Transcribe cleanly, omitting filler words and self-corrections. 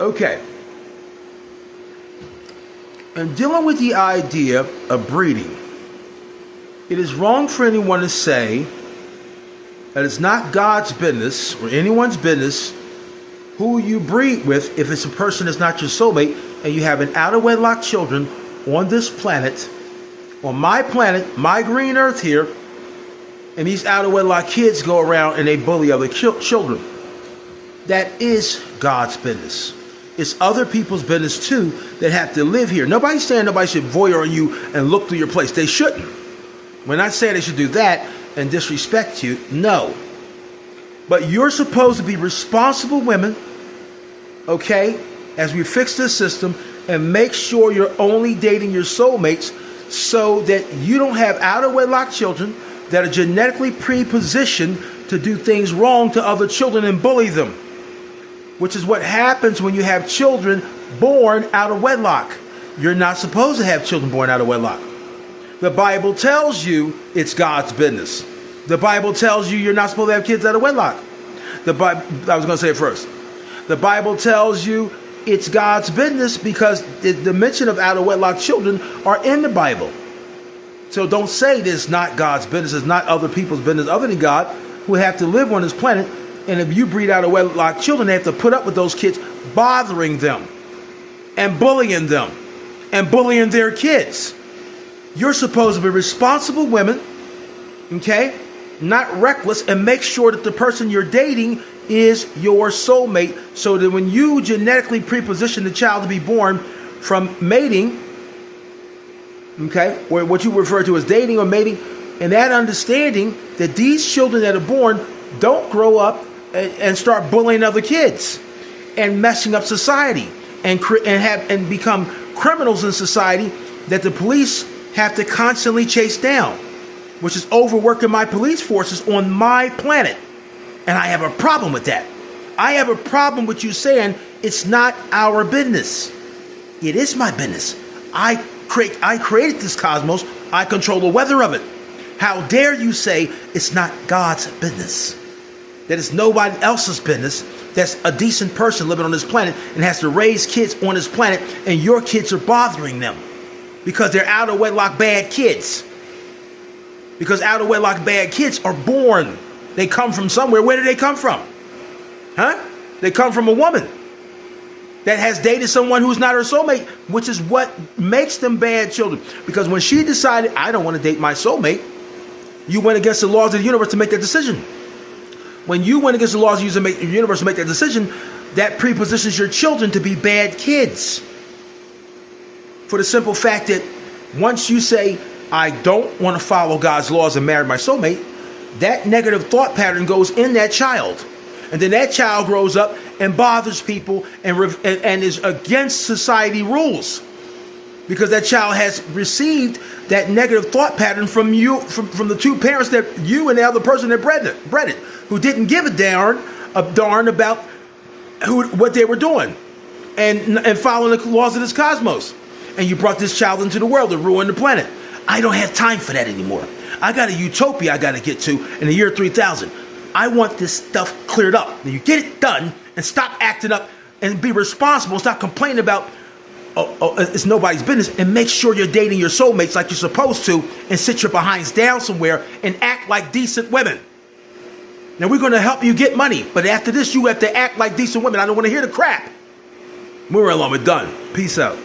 Okay. And dealing with the idea of breeding, it is wrong for anyone to say that it's not God's business or anyone's business who you breed with if it's a person that's not your soulmate and you have an out-of-wedlock children on this planet, on my planet, my green earth here, and these out-of-wedlock kids go around and they bully other children. That is God's business. It's other people's business too that have to live here. Nobody's saying nobody should voyeur on you and look through your place. They shouldn't. We're not saying they should do that and disrespect you. No. But you're supposed to be responsible women, okay, as we fix this system and make sure you're only dating your soulmates so that you don't have out-of-wedlock children that are genetically pre-positioned to do things wrong to other children and bully them. Which is what happens when you have children born out of wedlock. You're not supposed to have children born out of wedlock. The Bible tells you it's God's business. The Bible tells you you're not supposed to have kids out of wedlock. I was going to say it first. The Bible tells you it's God's business because the mention of out of wedlock children are in the Bible. So don't say this not God's business. It's not other people's business other than God who have to live on this planet. And if you breed out of wedlock children, they have to put up with those kids bothering them and bullying them and bullying their kids. You're supposed to be responsible women, okay? Not reckless, and make sure that the person you're dating is your soulmate so that when you genetically preposition the child to be born from mating, okay, or what you refer to as dating or mating, and that understanding that these children that are born don't grow up and start bullying other kids and messing up society and become criminals in society that the police have to constantly chase down, which is overworking my police forces on my planet. And I have a problem with that. I have a problem with you saying it's not our business. It is my business. I created this cosmos. I control the weather of it. How dare you say it's not God's business? That it's nobody else's business that's a decent person living on this planet and has to raise kids on this planet, and your kids are bothering them because they're out of wedlock bad kids. Because out of wedlock bad kids are born. They come from somewhere. Where do they come from? Huh? They come from a woman that has dated someone who's not her soulmate, which is what makes them bad children. Because when she decided, I don't want to date my soulmate, you went against the laws of the universe to make that decision. When you went against the laws of the universe to make that decision, that prepositions your children to be bad kids. For the simple fact that once you say, I don't want to follow God's laws and marry my soulmate, that negative thought pattern goes in that child. And then that child grows up and bothers people and is against society rules. Because that child has received that negative thought pattern from you, from the two parents that you and the other person that bred it, who didn't give a darn about what they were doing and following the laws of this cosmos. And you brought this child into the world to ruin the planet. I don't have time for that anymore. I got a utopia I got to get to in the year 3000. I want this stuff cleared up. Now you get it done and stop acting up and be responsible. Stop complaining about it's nobody's business, and make sure you're dating your soulmates like you're supposed to, and sit your behinds down somewhere and act like decent women. Now we're going to help you get money, but after this you have to act like decent women. I don't want to hear the crap. We're alone. We're done. Peace out.